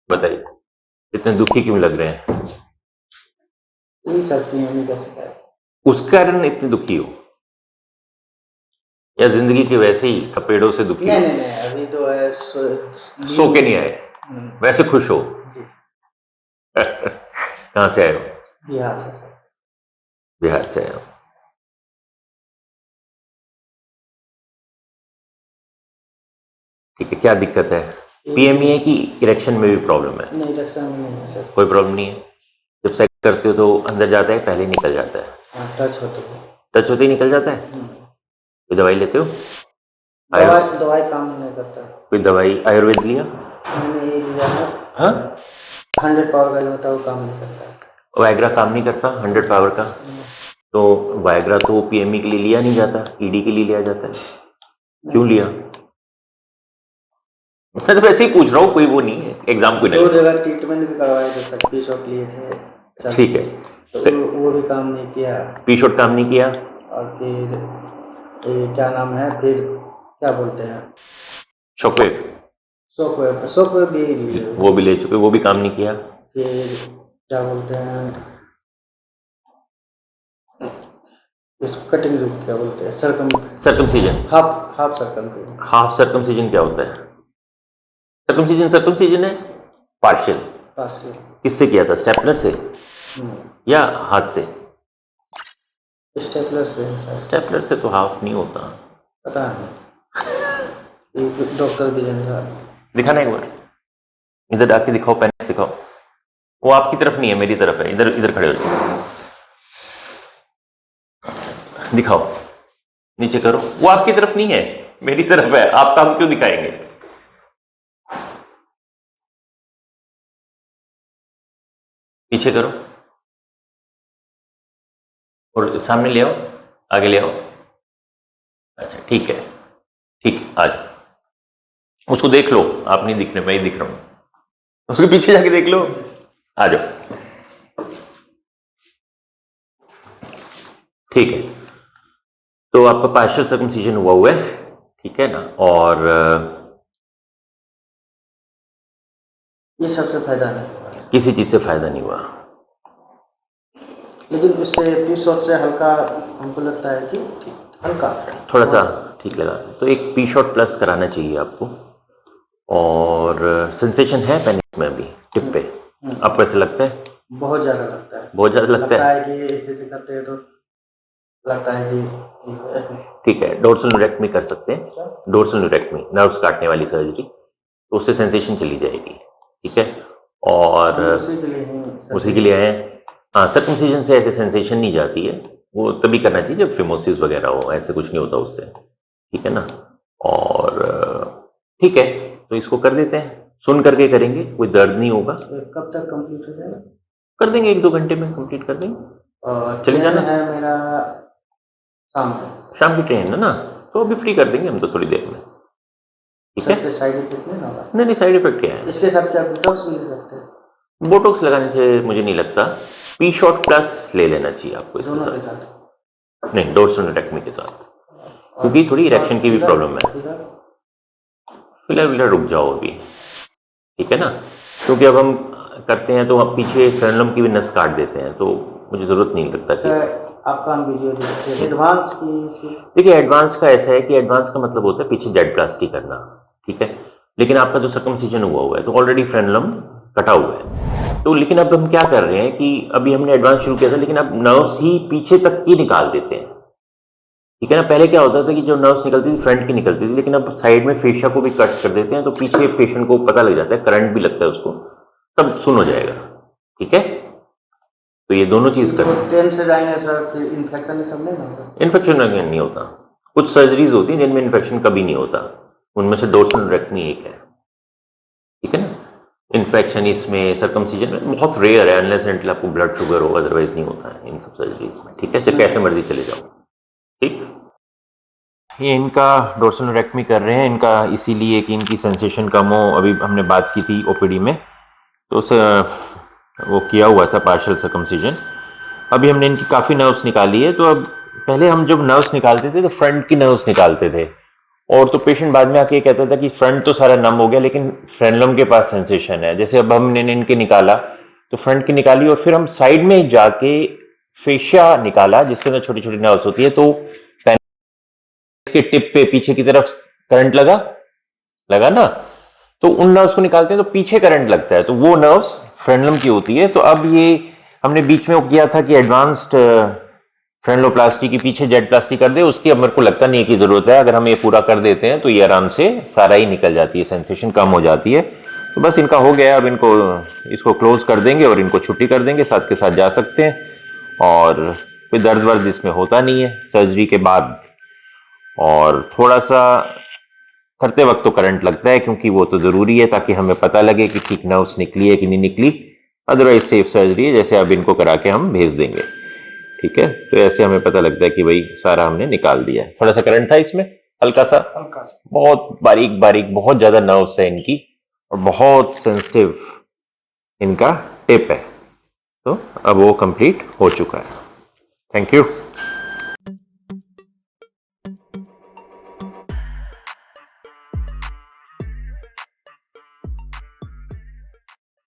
बताइए इतने दुखी क्यों लग रहे हैं? नहीं सकती नहीं कर सकता। उस कारण इतने दुखी हो या जिंदगी के वैसे ही थपेड़ों से दुखी हो? नहीं अभी तो है सो के नहीं आए, वैसे खुश हो? जी। कहाँ से आए हो? बिहार से सर। बिहार से आए हो। ठीक है, क्या दिक्कत है? पीएमई की इरेक्शन में भी प्रॉब्लम है? नहीं इरेक्शन में नहीं है सर। कोई प्रॉब्लम नहीं है। जब सेक्स करते हो तो अंदर जाता है, पहले निकल जाता है? हाँ टच होते हैं। टच होते ही निकल जाता है? कोई दवाई लेते हो? दवाई काम नहीं करता। कोई दवाई आयुर्वेद लिया? मैंने ये लिया है। हाँ, 100 पावर का जो होता है वो काम नहीं करता। वायग्रा काम नहीं करता 100 पावर का? तो वायग्रा तो पीएमई के लिए लिया नहीं जाता, ईडी के लिए लिया जाता है। क्यों लिया? मैं तो वैसे ही पूछ रहा हूँ, कोई वो नहीं है, एग्जाम कोई नहीं। 2 जगह ट्रीटमेंट भी करवाए थे सर, पी शॉट लिए थे। ठीक है, तो वो भी काम नहीं किया। पी शॉट काम नहीं किया। और फिर ये क्या नाम है, फिर क्या बोलते हैं, शॉकवेव शॉकवेव भी लिए। वो भी ले चुके, वो भी काम नहीं किया। फिर क्या बोलते हैं इसको, कटिंग जो क्या बोलते हैं, circumcision. Half circumcision. Half circumcision क्या होता है? सर्कमसीजन है पार्शियल। किससे किया था, स्टेपलर से या हाथ से? स्टेपलर से। स्टेपलर से तो हाफ नहीं होता। पता नहीं, डॉक्टर विजन था। दिखाना एक बार, इधर आके दिखाओ, पेन दिखाओ। वो आपकी तरफ नहीं है, मेरी तरफ है। इधर इधर खड़े हो जाओ, दिखाओ, नीचे करो। वो आपकी तरफ नहीं है, मेरी तरफ है। आप काम क्यों दिखाएंगे? पीछे करो और सामने ले आओ, आगे ले आओ। अच्छा ठीक है, ठीक, आज उसको देख लो। आप नहीं दिख रहे, मैं ही दिख रहा हूं। उसके पीछे जाके देख लो, आ जाओ। ठीक है, तो आपका पार्शियल सर्कमसीजन हुआ है, ठीक है ना? और ये सबसे फायदा नहीं, किसी चीज से फायदा नहीं हुआ। लेकिन उससे पी शॉट से हल्का हमको लगता है कि हल्का थोड़ा सा ठीक लगा। तो एक पी शॉट प्लस कराना चाहिए आपको। और सेंसेशन है पेनिस में अभी, टिप पे? आपको ऐसा लगता है? बहुत ज़्यादा लगता है। बहुत ज़्यादा लगता है कि ऐसे करते हैं तो लगता है कि ठीक है। डोर्सल न्यूरेक्टमी कर सकते हैं, डोर्सल न्यूरेक्टमी, नर्व्स काटने वाली सर्जरी, तो उससे सेंसेशन चली जाएगी, ठीक है? और उसी के लिए है। हाँ, सर्कमसीजन से ऐसे सेंसेशन नहीं जाती है, वो तभी करना चाहिए जब फिमोसिस वगैरह हो, ऐसे कुछ नहीं होता उससे, ठीक है ना? और ठीक है, तो इसको कर देते हैं, सुन करके करेंगे, कोई दर्द नहीं होगा। कब तक कंप्लीट हो जाएगा? कर देंगे, 1-2 घंटे में कंप्लीट कर देंगे। चले जाना है मेरा शाम की ट्रेन है ना, तो अभी फ्री कर देंगे हम तो थोड़ी देर में, ठीक है? साइड इफेक्ट नहीं होगा? नहीं, साइड इफेक्ट क्या है? इसके साथ क्या बोटॉक्स भी ले सकते हैं? बोटॉक्स लगाने से मुझे नहीं लगता। पी शॉट प्लस ले लेना चाहिए आपको इसके साथ। नहीं, डोर्सल न्यूरेक्टमी के साथ, क्योंकि थोड़ी इरेक्शन की भी प्रॉब्लम है। फिलहाल रुक जाओ अभी, ठीक है ना? क्योंकि अब हम करते हैं तो अब पीछे फ्रेंडलम की भी नस काट देते हैं, तो मुझे ज़रूरत नहीं लगता कि आपका वीडियो देखिए। एडवांस की देखिए, एडवांस का ऐसा है कि एडवांस का मतलब होता है पीछे जेडप्लास्टी करना, ठीक है? लेकिन आपका जो सर्कमसीजन हुआ है तो ऑलरेडी फ्रेंडलम कटा हुआ है। तो लेकिन अब हम क्या कर रहे हैं कि अभी हमने एडवांस शुरू किया था, लेकिन अब नर्व्स ही पीछे तक की निकाल देते हैं, ठीक है ना? पहले क्या होता था कि जो नर्व्स निकलती थी फ्रंट की निकलती थी, लेकिन अब साइड में फेशिया को भी कट कर देते हैं, तो पीछे पेशेंट को पता लग जाता है, करंट भी लगता है उसको, तब सुन हो जाएगा, ठीक है? तो ये दोनों चीज कर ट्रेन से जाएंगे सर, फिर इन्फेक्शन सब नहीं होता? इन्फेक्शन नहीं होता। कुछ सर्जरीज होती हैं जिनमें इन्फेक्शन कभी नहीं होता, उनमें से डोर्सल न्यूरेक्टमी एक है, ठीक है ना? इन्फेक्शन इसमें सर्कमसीजन में बहुत रेयर है, अनलेस एंटिल आपको ब्लड शुगर हो, अदरवाइज नहीं होता है इन सब सर्जरीज में, ठीक है? चाहे कैसे मर्जी चले जाओ, ठीक? ये इनका डोर्सल न्यूरेक्टमी कर रहे हैं, इनका इसीलिए कि इनकी सेंसेशन कम हो। अभी हमने बात की थी ओपीडी में, तो वो किया हुआ था पार्शियल सर्कमसीजन। अभी हमने इनकी काफ़ी नर्व्स निकाली है। तो अब पहले हम जब नर्व्स निकालते थे तो फ्रंट की नर्व्स निकालते थे, और तो पेशेंट बाद में आके ये कहता था कि फ्रंट तो सारा नम हो गया लेकिन फ्रेनलम के पास सेंसेशन है। जैसे अब हमने इनके निकाला तो फ्रंट की निकाली और फिर हम साइड में जाके फेशिया निकाला जिसके अंदर छोटी छोटी नर्व्स होती है, तो के टिप पे पीछे की तरफ करंट लगा ना, तो उन नर्व्स को निकालते हैं तो पीछे करंट लगता है, तो वो नर्व्स फ्रेनलम की होती है। तो अब ये हमने बीच में वो किया था कि एडवांस्ड फ्रेनलोप्लास्टी के पीछे जेड प्लास्टी कर दे, उसकी अब मेरे को लगता नहीं है कि जरूरत है। अगर हम ये पूरा कर देते हैं तो ये आराम से सारा ही निकल जाती है, सेंसेशन कम हो जाती है। तो बस इनका हो गया, अब इसको क्लोज कर देंगे और इनको छुट्टी कर देंगे, साथ के साथ जा सकते हैं। और कोई दर्द वर्द इसमें होता नहीं है सर्जरी के बाद। और थोड़ा सा करते वक्त तो करंट लगता है क्योंकि वो तो जरूरी है ताकि हमें पता लगे कि ठीक नर्व्स निकली है कि नहीं निकली। अदरवाइज सेफ सर्जरी है, जैसे अब इनको करा के हम भेज देंगे। ठीक है, तो ऐसे हमें पता लगता है कि भाई सारा हमने निकाल दिया है। थोड़ा सा करंट था इसमें, हल्का सा, बहुत बारीक बारीक, बहुत ज्यादा नर्व्स है इनकी और बहुत सेंसिटिव इनका टिप है। तो अब वो कंप्लीट हो चुका है। Thank you.